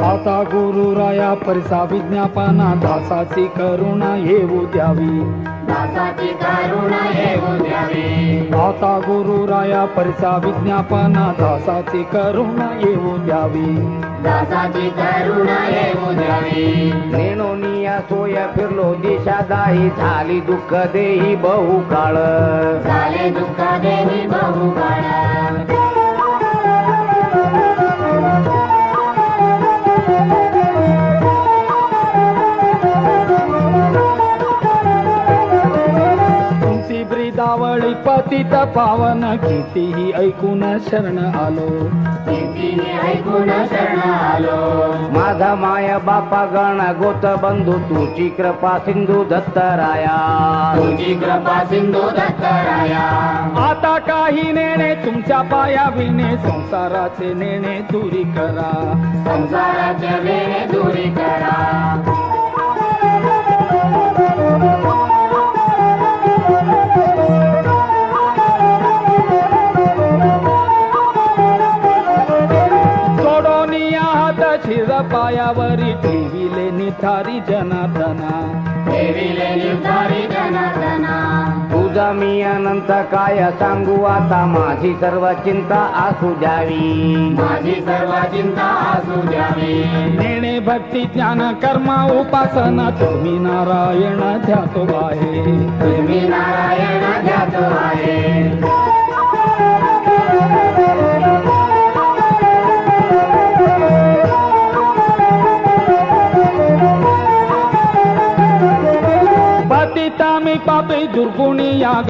आता गुरुराया परिसा विज्ञापना दासाची करुणा येऊ द्यावी, दासाची करुणा येऊ द्यावी। आता गुरुराया परिसा विज्ञापना दासाची करुणा येऊ द्यावी, दासाची करुणा येऊ द्यावी। नेनोनिया सोया फिरलो दिशा दाही झाली दुःख देही बहु काळ, झाले दुःख देही बहु काळ। तुमची ब्रिदावळी पतित पावन कितीही ऐकून शरण आलो, कीर्तीने ऐकून शरण आलो। माझा माया बापा गण गोत बंधू तुझी कृपा सिंधू दत्तराया, तुझी कृपा सिंधू दत्तराया। आता काही नेणे तुमच्या पाया विणे संसाराचे नेणे दुरी करा, संसाराचे वेणे दुरी करा। सोडोनिया हात शिर पायावरी ठेविले निथारी जनार्दना, ठेविले निर्धारी जनार्दना। तुझा मी अनंत काय सांगू आता माझी सर्व चिंता असू द्यावी, माझी सर्व चिंता असू द्यावी। नेणे भक्ती ज्ञान कर्म उपासना तुम्ही नारायण ध्यातो आहे, तुम्ही नारायण ध्यातो आहे। पतिता मी पापी दुर्गुणी या